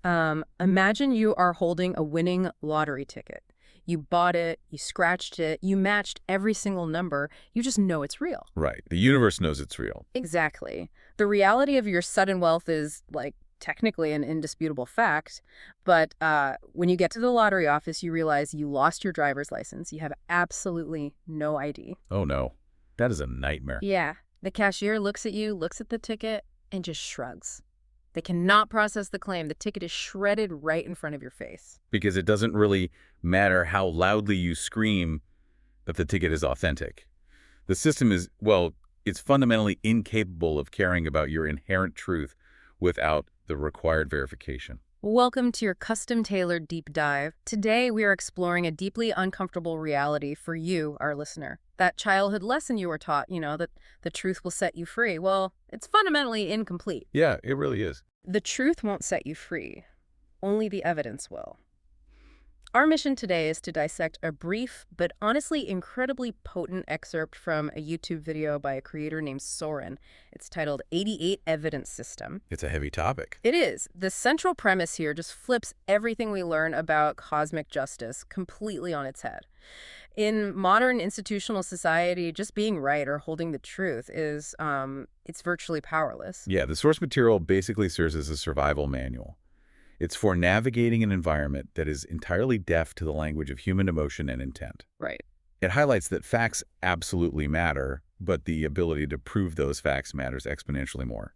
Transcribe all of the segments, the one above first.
Imagine you are holding a winning lottery ticket. You bought it, you scratched it, you matched every single number. You just know it's real. Right. The universe knows it's real. Exactly. The reality of your sudden wealth is, like, technically an indisputable fact, but when you get to the lottery office, you realize you lost your driver's license. You have absolutely no ID. Oh, no. That is a nightmare. Yeah. The cashier looks at you, looks at the ticket, and just shrugs. They cannot process the claim. The ticket is shredded right in front of your face. Because it doesn't really matter how loudly you scream that the ticket is authentic. The system is, well, it's fundamentally incapable of caring about your inherent truth without the required verification. Welcome to your custom-tailored deep dive. Today, we are exploring a deeply uncomfortable reality for you, our listener. That childhood lesson you were taught, that the truth will set you free. Well, it's fundamentally incomplete. Yeah, it really is. The truth won't set you free. Only the evidence will. Our mission today is to dissect a brief, but honestly incredibly potent excerpt from a YouTube video by a creator named Soren. It's titled 88 Evidence System. It's a heavy topic. It is. The central premise here just flips everything we learn about cosmic justice completely on its head. In modern institutional society, just being right or holding the truth is, it's virtually powerless. Yeah, the source material basically serves as a survival manual. It's for navigating an environment that is entirely deaf to the language of human emotion and intent. Right. It highlights that facts absolutely matter, but the ability to prove those facts matters exponentially more.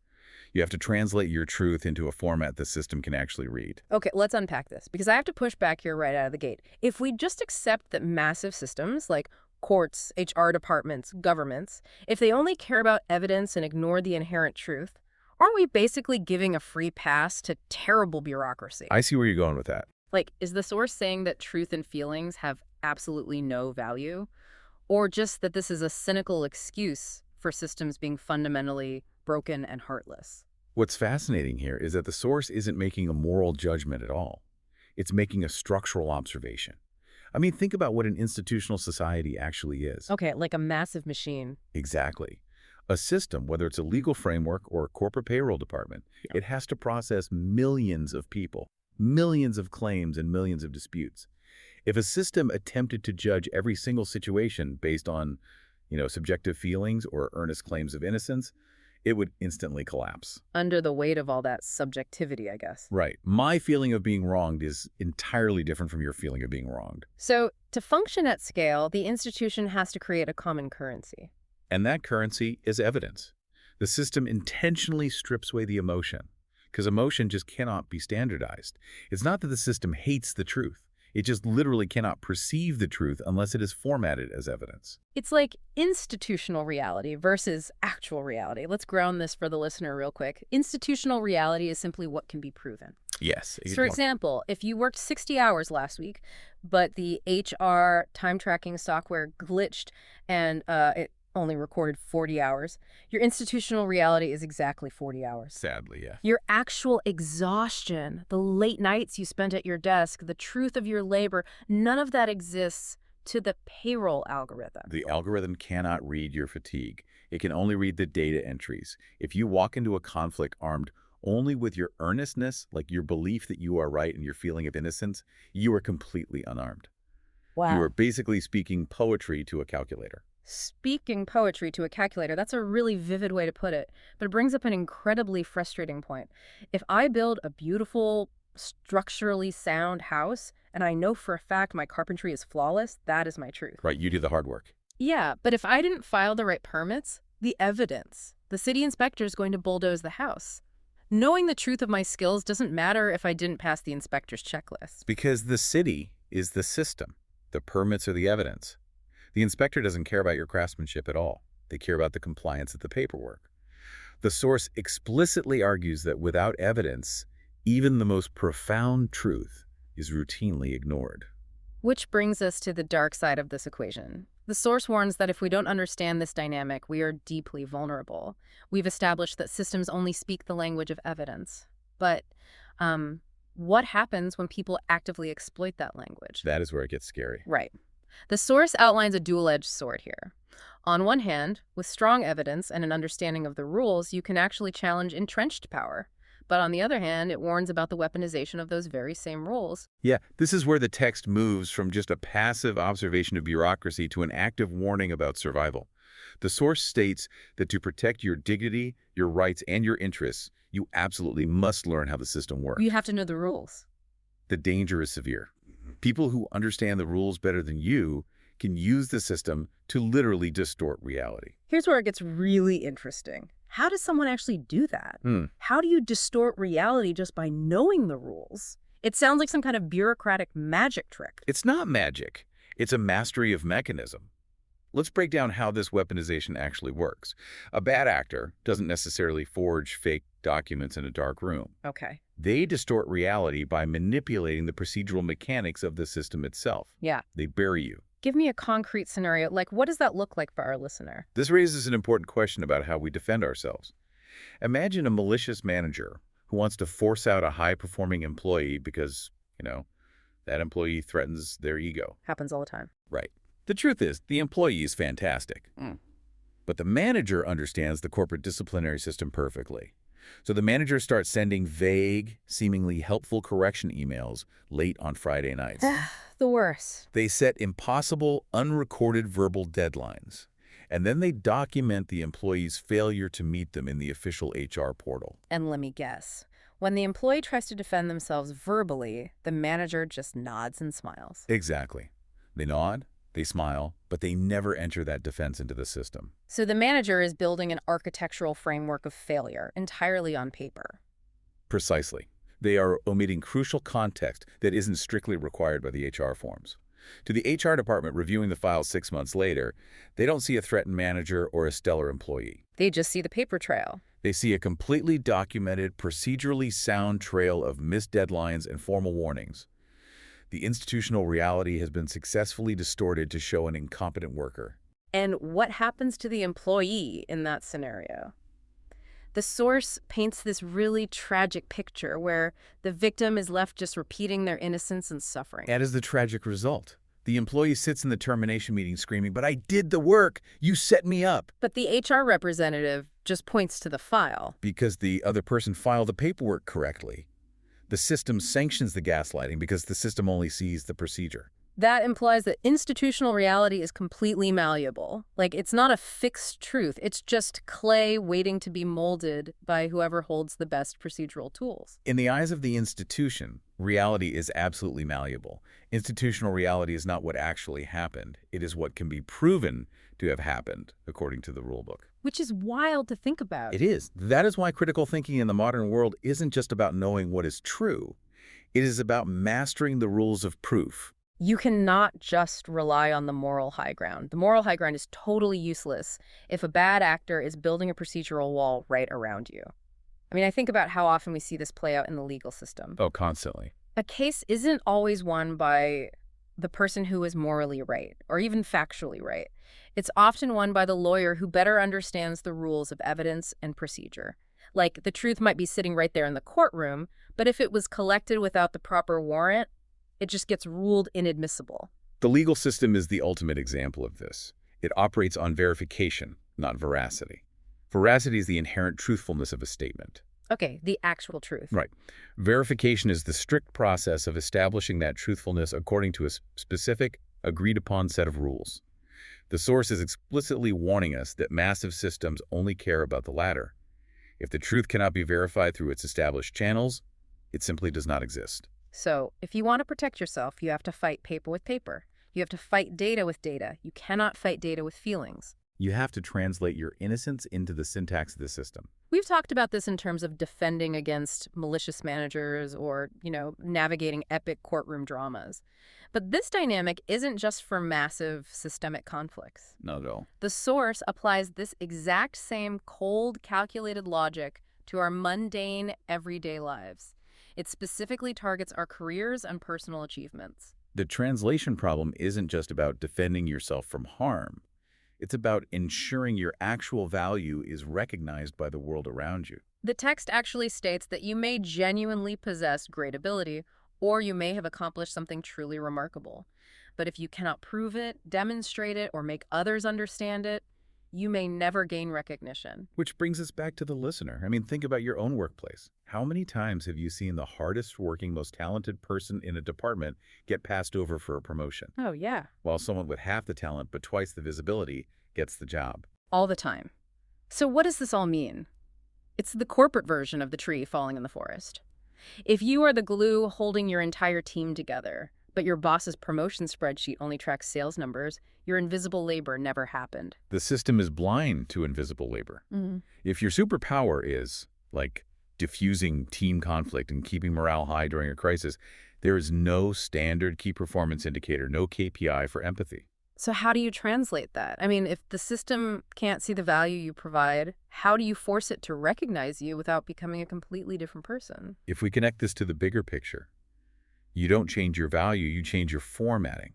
You have to translate your truth into a format the system can actually read. Okay, let's unpack this, because I have to push back here right out of the gate. If we just accept that massive systems like courts, HR departments, governments, if they only care about evidence and ignore the inherent truth, aren't we basically giving a free pass to terrible bureaucracy? I see where you're going with that. Like, is the source saying that truth and feelings have absolutely no value? Or just that this is a cynical excuse for systems being fundamentally broken and heartless? What's fascinating here is that the source isn't making a moral judgment at all. It's making a structural observation. I mean, think about what an institutional society actually is. Okay, like a massive machine. Exactly. A system, whether it's a legal framework or a corporate payroll department, it has to process millions of people, millions of claims, and millions of disputes. If a system attempted to judge every single situation based on, subjective feelings or earnest claims of innocence, it would instantly collapse. Under the weight of all that subjectivity, I guess. Right. My feeling of being wronged is entirely different from your feeling of being wronged. So, to function at scale, the institution has to create a common currency. And that currency is evidence. The system intentionally strips away the emotion, because emotion just cannot be standardized. It's not that the system hates the truth. It just literally cannot perceive the truth unless it is formatted as evidence. It's like institutional reality versus actual reality. Let's ground this for the listener real quick. Institutional reality is simply what can be proven. Yes. So for example, if you worked 60 hours last week, but the HR time tracking software glitched and it only recorded 40 hours, your institutional reality is exactly 40 hours. Sadly, yeah. Your actual exhaustion, the late nights you spent at your desk, the truth of your labor, none of that exists to the payroll algorithm. The algorithm cannot read your fatigue. It can only read the data entries. If you walk into a conflict armed only with your earnestness, like your belief that you are right and your feeling of innocence, you are completely unarmed. Wow. You are basically speaking poetry to a calculator. Speaking poetry to a calculator, that's a really vivid way to put it, but it brings up an incredibly frustrating point. If I build a beautiful, structurally sound house, and I know for a fact my carpentry is flawless, that is my truth. Right, you do the hard work. Yeah, but if I didn't file the right permits, the evidence, the city inspector is going to bulldoze the house. Knowing the truth of my skills doesn't matter if I didn't pass the inspector's checklist. Because the city is the system. The permits are the evidence. The inspector doesn't care about your craftsmanship at all. They care about the compliance of the paperwork. The source explicitly argues that without evidence, even the most profound truth is routinely ignored. Which brings us to the dark side of this equation. The source warns that if we don't understand this dynamic, we are deeply vulnerable. We've established that systems only speak the language of evidence. But what happens when people actively exploit that language? That is where it gets scary. Right. The source outlines a dual-edged sword here. On one hand, with strong evidence and an understanding of the rules, you can actually challenge entrenched power. But on the other hand, it warns about the weaponization of those very same rules. Yeah, this is where the text moves from just a passive observation of bureaucracy to an active warning about survival. The source states that to protect your dignity, your rights, and your interests, you absolutely must learn how the system works. You have to know the rules. The danger is severe. People who understand the rules better than you can use the system to literally distort reality. Here's where it gets really interesting. How does someone actually do that? How do you distort reality just by knowing the rules? It sounds like some kind of bureaucratic magic trick. It's not magic. It's a mastery of mechanism. Let's break down how this weaponization actually works. A bad actor doesn't necessarily forge fake documents in a dark room. Okay. They distort reality by manipulating the procedural mechanics of the system itself. Yeah. They bury you. Give me a concrete scenario. Like, what does that look like for our listener? This raises an important question about how we defend ourselves. Imagine a malicious manager who wants to force out a high-performing employee because, that employee threatens their ego. Happens all the time. Right. The truth is, the employee is fantastic. But the manager understands the corporate disciplinary system perfectly. So the manager starts sending vague, seemingly helpful correction emails late on Friday nights. The worst. They set impossible, unrecorded verbal deadlines, and then they document the employee's failure to meet them in the official HR portal. And let me guess. When the employee tries to defend themselves verbally, the manager just nods and smiles. Exactly. They nod, they smile, but they never enter that defense into the system. So the manager is building an architectural framework of failure entirely on paper. Precisely. They are omitting crucial context that isn't strictly required by the HR forms. To the HR department reviewing the file 6 months later, they don't see a threatened manager or a stellar employee. They just see the paper trail. They see a completely documented, procedurally sound trail of missed deadlines and formal warnings. The institutional reality has been successfully distorted to show an incompetent worker. And what happens to the employee in that scenario? The source paints this really tragic picture where the victim is left just repeating their innocence and suffering. That is the tragic result. The employee sits in the termination meeting screaming, "But I did the work! You set me up!" But the HR representative just points to the file. Because the other person filed the paperwork correctly. The system sanctions the gaslighting because the system only sees the procedure. That implies that institutional reality is completely malleable. Like, it's not a fixed truth. It's just clay waiting to be molded by whoever holds the best procedural tools. In the eyes of the institution, reality is absolutely malleable. Institutional reality is not what actually happened. It is what can be proven to have happened, according to the rulebook. Which is wild to think about. It is. That is why critical thinking in the modern world isn't just about knowing what is true. It is about mastering the rules of proof. You cannot just rely on the moral high ground. The moral high ground is totally useless if a bad actor is building a procedural wall right around you. I mean, I think about how often we see this play out in the legal system. Oh, constantly. A case isn't always won by the person who is morally right, or even factually right. It's often won by the lawyer who better understands the rules of evidence and procedure. Like, the truth might be sitting right there in the courtroom, but if it was collected without the proper warrant, it just gets ruled inadmissible. The legal system is the ultimate example of this. It operates on verification, not veracity. Veracity is the inherent truthfulness of a statement. Okay, the actual truth. Right. Verification is the strict process of establishing that truthfulness according to a specific, agreed-upon set of rules. The source is explicitly warning us that massive systems only care about the latter. If the truth cannot be verified through its established channels, it simply does not exist. So, if you want to protect yourself, you have to fight paper with paper. You have to fight data with data. You cannot fight data with feelings. You have to translate your innocence into the syntax of the system. We've talked about this in terms of defending against malicious managers or, navigating epic courtroom dramas. But this dynamic isn't just for massive systemic conflicts. Not at all. The source applies this exact same cold, calculated logic to our mundane, everyday lives. It specifically targets our careers and personal achievements. The translation problem isn't just about defending yourself from harm. It's about ensuring your actual value is recognized by the world around you. The text actually states that you may genuinely possess great ability, or you may have accomplished something truly remarkable. But if you cannot prove it, demonstrate it, or make others understand it, you may never gain recognition. Which brings us back to the listener. I mean, think about your own workplace. How many times have you seen the hardest working, most talented person in a department get passed over for a promotion, Oh, yeah. while someone with half the talent but twice the visibility gets the job? All the time. So what does this all mean? It's the corporate version of the tree falling in the forest. If you are the glue holding your entire team together, but your boss's promotion spreadsheet only tracks sales numbers, your invisible labor never happened. The system is blind to invisible labor. If your superpower is, like, diffusing team conflict and keeping morale high during a crisis, there is no standard key performance indicator, no KPI for empathy. So how do you translate that? I mean, if the system can't see the value you provide, how do you force it to recognize you without becoming a completely different person? If we connect this to the bigger picture, you don't change your value, you change your formatting.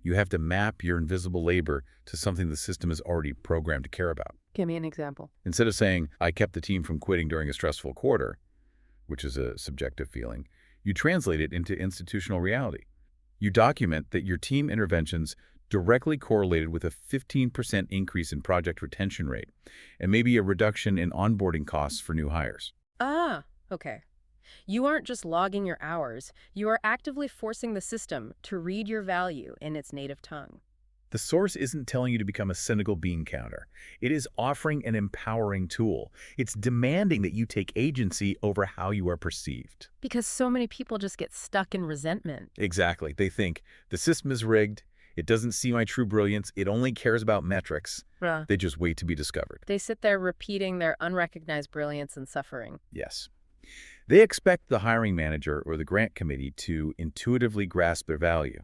You have to map your invisible labor to something the system is already programmed to care about. Give me an example. Instead of saying, I kept the team from quitting during a stressful quarter, which is a subjective feeling, you translate it into institutional reality. You document that your team interventions directly correlated with a 15% increase in project retention rate and maybe a reduction in onboarding costs for new hires. Ah, okay. You aren't just logging your hours, you are actively forcing the system to read your value in its native tongue. The source isn't telling you to become a cynical bean counter. It is offering an empowering tool. It's demanding that you take agency over how you are perceived. Because so many people just get stuck in resentment. Exactly. They think, the system is rigged, it doesn't see my true brilliance, it only cares about metrics. They just wait to be discovered. They sit there repeating their unrecognized brilliance and suffering. Yes. They expect the hiring manager or the grant committee to intuitively grasp their value.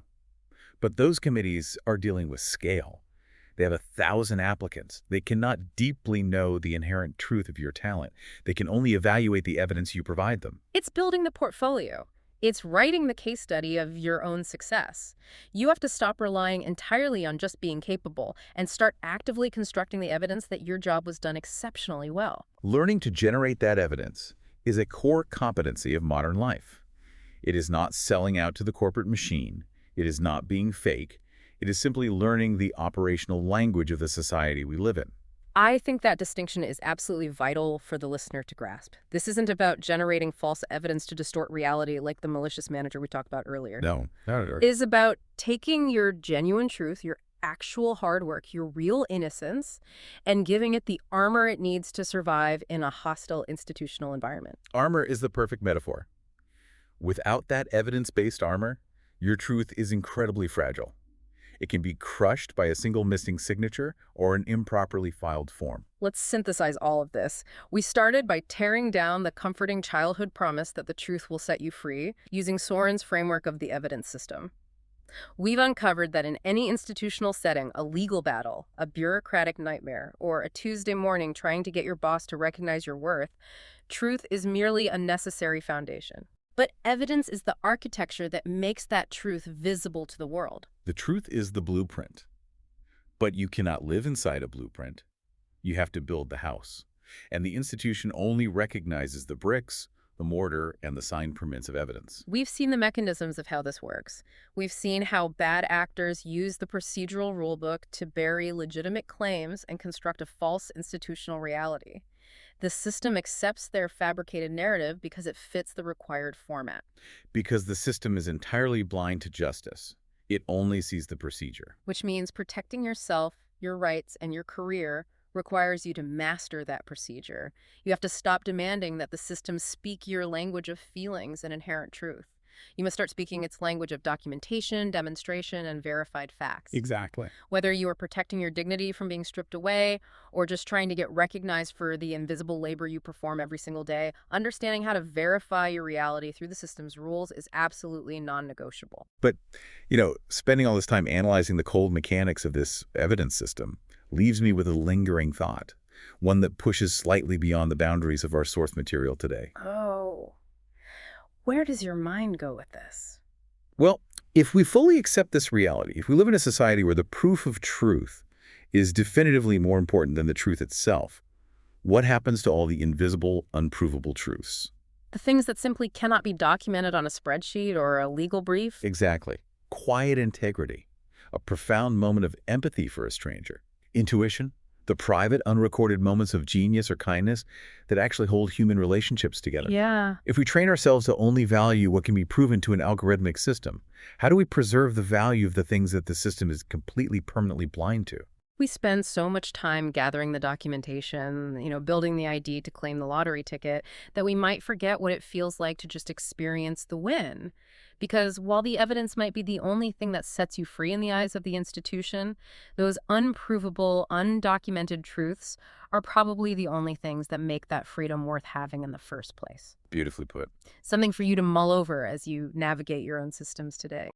But those committees are dealing with scale. They have 1,000 applicants. They cannot deeply know the inherent truth of your talent. They can only evaluate the evidence you provide them. It's building the portfolio. It's writing the case study of your own success. You have to stop relying entirely on just being capable and start actively constructing the evidence that your job was done exceptionally well. Learning to generate that evidence is a core competency of modern life. It is not selling out to the corporate machine. It is not being fake. It is simply learning the operational language of the society we live in. I think that distinction is absolutely vital for the listener to grasp. This isn't about generating false evidence to distort reality like the malicious manager we talked about earlier. No, not at all. It is about taking your genuine truth, your actual hard work, your real innocence, and giving it the armor it needs to survive in a hostile institutional environment. Armor is the perfect metaphor. Without that evidence-based armor, your truth is incredibly fragile. It can be crushed by a single missing signature or an improperly filed form. Let's synthesize all of this. We started by tearing down the comforting childhood promise that the truth will set you free, using Soren's framework of the evidence system. We've uncovered that in any institutional setting, a legal battle, a bureaucratic nightmare, or a Tuesday morning trying to get your boss to recognize your worth, truth is merely a necessary foundation. But evidence is the architecture that makes that truth visible to the world. The truth is the blueprint. But you cannot live inside a blueprint. You have to build the house. And the institution only recognizes the bricks, the mortar, and the signed permits of evidence. We've seen the mechanisms of how this works. We've seen how bad actors use the procedural rulebook to bury legitimate claims and construct a false institutional reality. The system accepts their fabricated narrative because it fits the required format. Because the system is entirely blind to justice. It only sees the procedure. Which means protecting yourself, your rights, and your career requires you to master that procedure. You have to stop demanding that the system speak your language of feelings and inherent truth. You must start speaking its language of documentation, demonstration, and verified facts. Exactly. Whether you are protecting your dignity from being stripped away or just trying to get recognized for the invisible labor you perform every single day, understanding how to verify your reality through the system's rules is absolutely non-negotiable. But, spending all this time analyzing the cold mechanics of this evidence system leaves me with a lingering thought, one that pushes slightly beyond the boundaries of our source material today. Oh. Where does your mind go with this? Well, if we fully accept this reality, if we live in a society where the proof of truth is definitively more important than the truth itself, what happens to all the invisible, unprovable truths? The things that simply cannot be documented on a spreadsheet or a legal brief? Exactly. Quiet integrity, a profound moment of empathy for a stranger, intuition, The private, unrecorded moments of genius or kindness that actually hold human relationships together. Yeah. If we train ourselves to only value what can be proven to an algorithmic system, how do we preserve the value of the things that the system is completely permanently blind to? We spend so much time gathering the documentation, building the ID to claim the lottery ticket, that we might forget what it feels like to just experience the win. Because while the evidence might be the only thing that sets you free in the eyes of the institution, those unprovable, undocumented truths are probably the only things that make that freedom worth having in the first place. Beautifully put. Something for you to mull over as you navigate your own systems today.